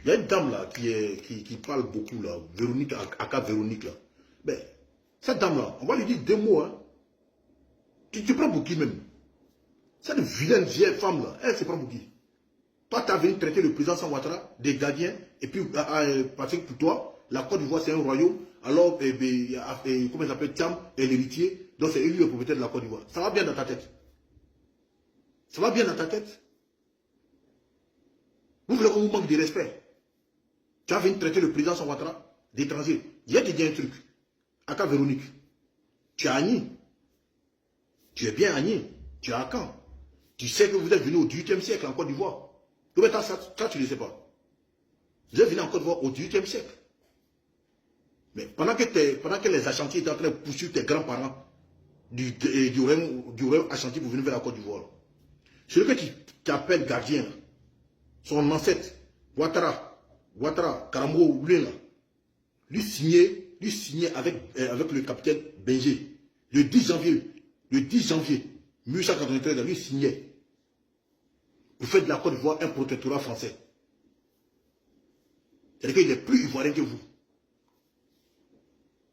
Il y a une dame là qui parle beaucoup là, Véronique, Aka Véronique là. Ben, cette dame là, on va lui dire deux mots. Hein. Tu prends pour qui même? Cette vilaine vieille femme là, elle se prend pour qui? Toi, tu as venu traiter le président Alassane Ouattara des gardiens, et puis parce que pour toi, la Côte d'Ivoire c'est un royaume, alors comment il s'appelle, Thiam est l'héritier, donc c'est lui le propriétaire de la Côte d'Ivoire. Ça va bien dans ta tête? Ça va bien dans ta tête? Vous voulez qu'on vous manque de respect? Tu as venu traiter le président Alassane Ouattara d'étranger. Je vais te dire un truc. Aka Véronique, tu es Agni. Tu es bien Agni. Tu es à Caen. Tu sais que vous êtes venu au XVIIIe siècle en Côte d'Ivoire. Ça, tu ne le sais pas. Vous êtes venu en Côte d'Ivoire au XVIIIe siècle. Mais pendant que les Achantis étaient en train de poursuivre tes grands-parents du royaume Achanti pour venir vers la Côte d'Ivoire, celui qui appelle gardien, son ancêtre, Ouattara, Karambo, lui signait avec le capitaine Benjé, le 10 janvier 1893, lui signait. Vous faites de la Côte d'Ivoire un protectorat français. C'est-à-dire qu'il est plus ivoirien que vous.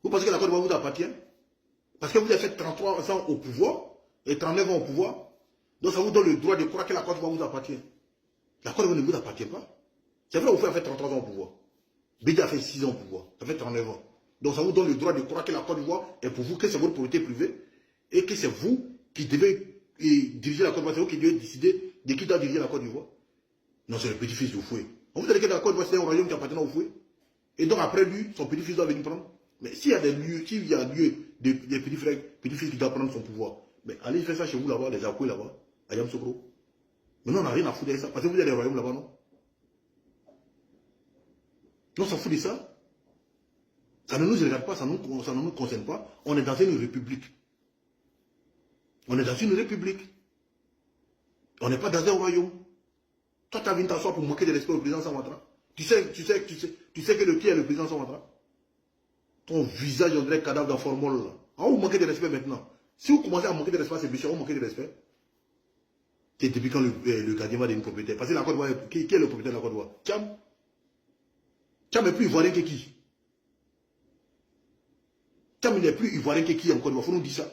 Vous pensez que la Côte d'Ivoire vous appartient? Parce que vous avez fait 33 ans au pouvoir et 39 ans au pouvoir. Donc ça vous donne le droit de croire que la Côte d'Ivoire vous appartient. La Côte d'Ivoire ne vous appartient pas. C'est vrai, vous avez fait 33 ans au pouvoir. Bédi a fait 6 ans au pouvoir. Ça fait 39 ans. Donc ça vous donne le droit de croire que la Côte d'Ivoire est pour vous, que c'est votre propriété privée et que c'est vous qui devez diriger la Côte d'Ivoire. C'est vous qui devez décider de qui doit diriger la Côte d'Ivoire. Non, c'est le petit-fils du fouet. On vous a dit que la Côte d'Ivoire c'est un royaume qui appartient au fouet. Et donc après lui, son petit-fils doit venir prendre. Mais s'il y a des lieux, s'il y a lieu des petits-fils qui doivent prendre son pouvoir, mais allez faire ça chez vous là-bas, les Akoué là-bas, à Yamsoukro. Mais non, on n'a rien à foutre de ça, parce que vous avez des royaumes là-bas, non? Non, on s'en fout de ça. Ça ne nous regarde pas, ça ne nous concerne pas. On est dans une république. On est dans une république. On n'est pas dans un royaume. Toi, tu as venu t'asseoir pour manquer de respect au président Alassane Ouattara. Tu sais que qui est le président Alassane Ouattara? Ton visage, on dirait cadavre d'un formol là. Ah, vous manquez de respect maintenant. Si vous commencez à manquer de respect à ces bichons, vous manquez de respect. C'est depuis quand le gardien va devenir propriétaire. Parce que la Côte d'Ivoire, qui est le propriétaire de la Côte d'Ivoire? Thiam. Thiam est plus ivoirien que qui? Thiam n'est plus ivoirien que qui en Côte d'Ivoire? Il faut nous dire ça.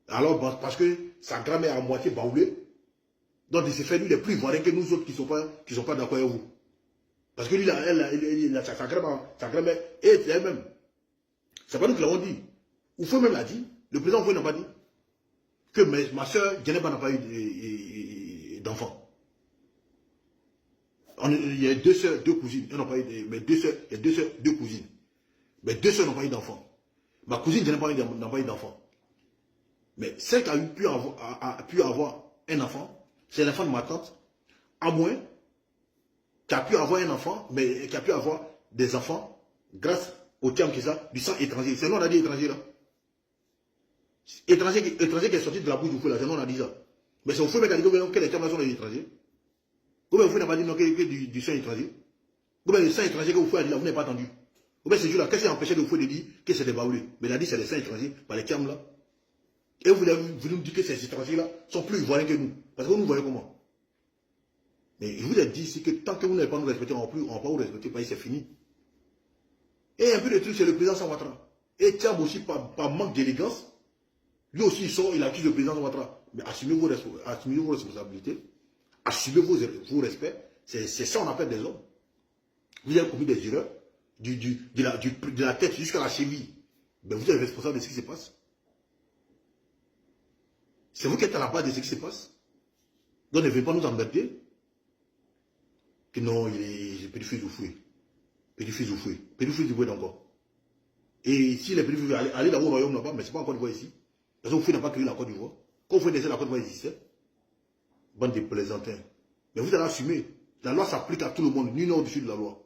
Alors, parce que sa grand-mère est à moitié baoulée. Donc, il s'est fait, lui, il est plus ivoirien que nous autres qui ne sont pas d'accord avec vous. Parce que lui, sa grand-mère est elle-même. C'est pas nous qui l'avons dit. Oufou même l'a dit. Le président Oufou n'a pas dit. Que ma soeur, Djeneba n'a pas eu d'enfant. Il y a deux soeurs, deux cousines. Elles n'ont pas eu mais deux soeurs, il y a deux soeurs, deux cousines. Mais deux soeurs n'ont pas eu d'enfant. Ma cousine Djeneba n'a pas eu d'enfant. Mais celle qui a pu avoir un enfant, c'est l'enfant de ma tante, à moins qui a pu avoir un enfant, mais qui a pu avoir des enfants grâce au terme qui ça, du sang étranger. C'est nous on a dit étranger là. Étranger qui est sorti de la bouche du feu là, c'est nous on a dit ça. Mais c'est au feu qui a dit que les termes là sont des étrangers. Comment vous n'a pas dit non, que du sang étranger? Comment le sang étranger que vous faites a dit là, vous n'avez pas entendu? Comment ce jour là, qu'est-ce qui a empêché de vous de dire que c'est des baoulés? Mais il a dit c'est des sang étrangers par les termes là. Et vous nous dites que ces étrangers là sont plus ivoiriens que nous. Parce que vous nous voyez comment? Mais je vous ai dit ici que tant que vous n'avez pas nous respecter, on ne va pas vous respecter, c'est fini. Et un peu de truc, c'est le président Alassane Ouattara. Et Thiam aussi, par manque d'élégance, lui aussi il sort, il accuse le président Alassane Ouattara. Mais assumez vos responsabilités, assumez vos respects. C'est ça qu'on appelle des hommes. Vous avez commis des erreurs, de la tête jusqu'à la cheville. Mais vous êtes responsable de ce qui se passe. C'est vous qui êtes à la base de ce qui se passe. Donc ne venez pas nous emmerder. Que non, il est petit-fils du fouet. Petit-fils du fouet. Petit-fils du fouet encore. Et si les petits-fils aller dans vos royaumes là-bas, mais ce n'est pas en Côte d'Ivoire ici. Parce que vous n'a pas créé la Côte d'Ivoire. Quand vous faites laisser la Côte d'Ivoire exister, bande de plaisantins. Mais vous allez assumer. La loi s'applique à tout le monde, nul n'est au-dessus de la loi.